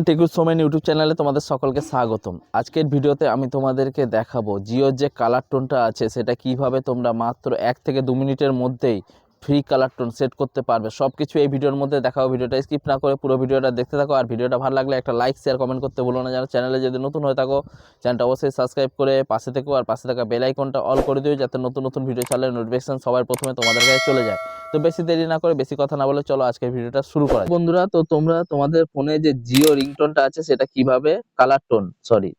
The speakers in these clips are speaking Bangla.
টেকু সোমেন ইউটিউব চ্যানেলে তোমাদের সকলকে স্বাগতম। আজকের ভিডিওতে আমি তোমাদেরকে দেখাবো জিওর যে কালার টোনটা আছে সেটা কিভাবে তোমরা মাত্র 1 থেকে 2 মিনিটের মধ্যেই ফ্রি কালার টোন সেট করতে পারবে। সব কিছু এই ভিডিওর মধ্যে দেখাবো। ভিডিওটা স্কিপ না করে পুরো ভিডিওটা দেখতে থাকো। আর ভিডিওটা ভালো লাগলে একটা লাইক শেয়ার কমেন্ট করতে ভুলো না। যেন চ্যানেলে যদি নতুন হয়ে থাকো চ্যানেলটা অবশ্যই সাবস্ক্রাইব করে পাশে থেকো, আর পাশে থাকা বেল আইকনটা অল করে দিও যাতে নতুন নতুন ভিডিও ছাড়লে নোটিফিকেশন সবার প্রথমে তোমাদের কাছে চলে যায়। তো বেশি দেরি না করে বেশি কথা না বলে চলো আজকের ভিডিওটা শুরু করা যাক। বন্ধুরা, তো তোমরা তোমাদের ফোনে যে জিও রিংটোনটা আছে সেটা কিভাবে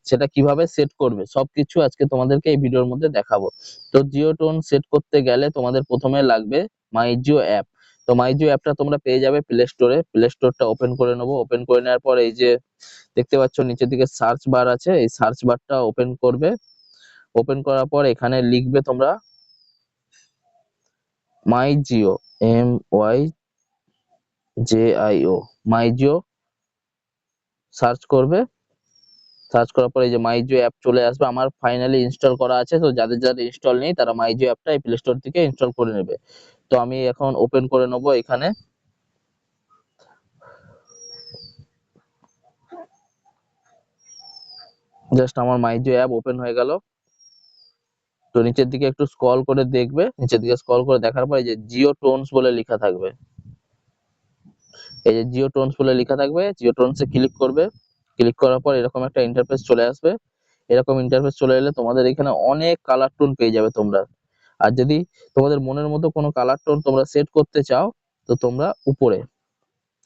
সেটা কিভাবে সেট করবে সবকিছু আজকে তোমাদেরকে এই ভিডিওর মধ্যে দেখাবো। তো জিও টোন সেট করতে গেলে তোমাদের প্রথমে লাগবে মাই জিও অ্যাপ। তো মাই জিও অ্যাপটা তোমরা পেয়ে যাবে প্লে স্টোরে। প্লে স্টোরটা ওপেন করে নেবো। ওপেন করে নেওয়ার পর এই যে দেখতে পাচ্ছ নিচের দিকে সার্চ বার আছে, এই সার্চ বারটা ওপেন করবে। ওপেন করার পর এখানে লিখবে তোমরা মাই জিও, MYJIO, মাই জিও সার্চ করবে। সার্চ করার পর এই যে মাই জিও অ্যাপ চলে আসবে। আমার ফাইনালি ইনস্টল করা আছে, তো যাদের যাদের ইনস্টল নেই তারা মাই জিও অ্যাপটা এই প্লে স্টোর থেকে ইনস্টল করে নেবে। তো আমি এখন ওপেন করে নেবো। এখানে জাস্ট আমার মাই জিও অ্যাপ ওপেন হয়ে গেল। তো নিচের দিকে একটু স্ক্রল করে দেখবে, নিচের দিকে স্ক্রল করে দেখার পর এই যে জিও টোনস বলে লেখা থাকবে, এই যে জিও টোনস বলে লেখা থাকবে, জিও টোনসে ক্লিক করবে। ক্লিক করার পর এরকম একটা ইন্টারফেস চলে আসবে। এরকম ইন্টারফেস চলে এলে তোমাদের এখানে অনেক কালার টোন পেয়ে যাবে তোমরা। আর যদি তোমাদের মনের মতো কোনো কালার টোন তোমরা সেট করতে চাও তো তোমরা উপরে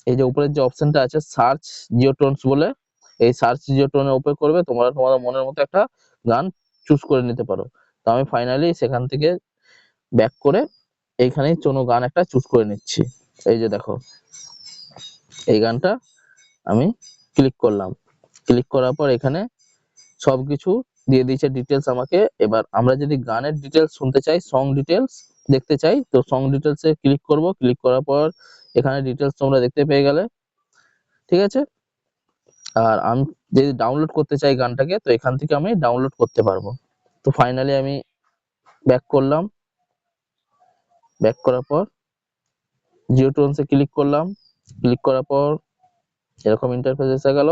এই যে উপরের যে অপশনটা আছে সার্চ জিও টোনস বলে, এই সার্চ জিও টোনে ওপেন করবে। তোমরা তোমাদের মনের মতো একটা গান চুজ করে নিতে পারো। তো আমি ফাইনালি সেখান থেকে ব্যাক করে এইখানেই কোনো গান একটা চুজ করে নিচ্ছি। এই যে দেখো এই গানটা আমি ক্লিক করলাম। ক্লিক করার পর এখানে সবকিছু দিয়ে দিয়েছে ডিটেলস আমাকে। এবার আমরা যদি গানের ডিটেলস শুনতে চাই, সং ডিটেলস দেখতে চাই, তো সং ডিটেলসে ক্লিক করব। ক্লিক করার পর এখানে ডিটেলস তোমরা দেখতে পেয়ে গেলে, ঠিক আছে। আর আমি যদি ডাউনলোড করতে চাই গানটাকে তো এখান থেকে আমি ডাউনলোড করতে পারবো। তো ফাইনালি আমি ব্যাক করলাম। ব্যাক করার পর জিও টোনসে ক্লিক করলাম। ক্লিক করার পর এরকম ইন্টারফেস এসে গেল।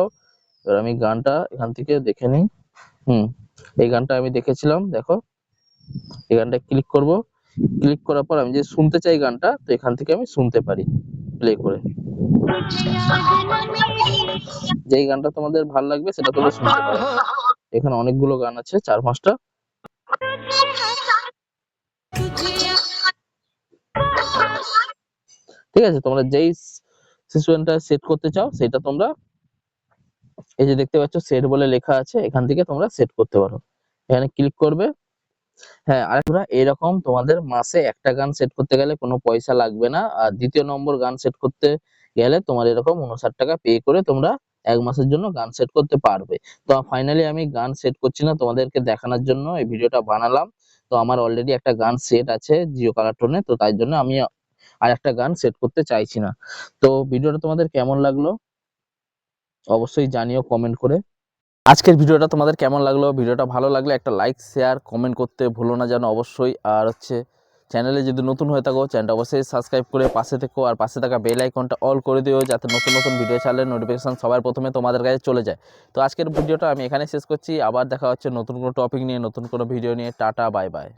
এবার আমি গানটা এখান থেকে দেখে নিই। এই গানটা আমি দেখেছিলাম, দেখো এই গানটা ক্লিক করব। ক্লিক করার পর আমি যে শুনতে চাই গানটা, তো এখান থেকে আমি শুনতে পারি প্লে করে। যেই গানটা তোমাদের ভালো লাগবে সেটা তোমরা শুনতে পারো। এখানে অনেকগুলো গান আছে, 4-5টা। ঠিক আছে, তোমরা যেই সিচুয়েশনটা সেট করতে চাও সেটা তোমরা এই যে দেখতে পাচ্ছ সেট বলে লেখা আছে, এখান থেকে তোমরা সেট করতে পারো। এখানে ক্লিক করবে। হ্যাঁ, আর এরকম তোমাদের মাসে একটা গান সেট করতে গেলে কোনো পয়সা লাগবে না। আর দ্বিতীয় নম্বর গান সেট করতে গেলে তোমার এরকম 59 টাকা পে করে তোমরা 1 মাসের জন্য গান সেট করতে পারবে। তো ফাইনালি আমি গান সেট করছি না, তোমাদেরকে দেখানোর জন্য এই ভিডিওটা বানালাম। তো আমার অলরেডি একটা গান সেট আছে জিও কালার টোনে, তো তাই জন্য আমি আর একটা গান সেট করতে চাইছি না। তো ভিডিওটা তোমাদের কেমন লাগলো অবশ্যই জানিও কমেন্ট করে। আজকের ভিডিওটা তোমাদের কেমন লাগলো, ভিডিওটা ভালো লাগলে একটা লাইক শেয়ার কমেন্ট করতে ভুলো না যেন অবশ্যই। আর চ্যানেলে যদি নতুন হয়ে থাকো চ্যানেলটা অবশ্যই সাবস্ক্রাইব করে পাশে থেকো, আর পাশে থাকা বেল আইকনটা অল করে দিও যাতে নতুন নতুন ভিডিও ছাড়লে নোটিফিকেশন সবার প্রথমে তোমাদের কাছে চলে যায়। তো আজকের ভিডিওটা আমি এখানে শেষ করছি। আবার দেখা হচ্ছে নতুন কোনো টপিক নিয়ে, নতুন কোনো ভিডিও নিয়ে। Tata, bye bye.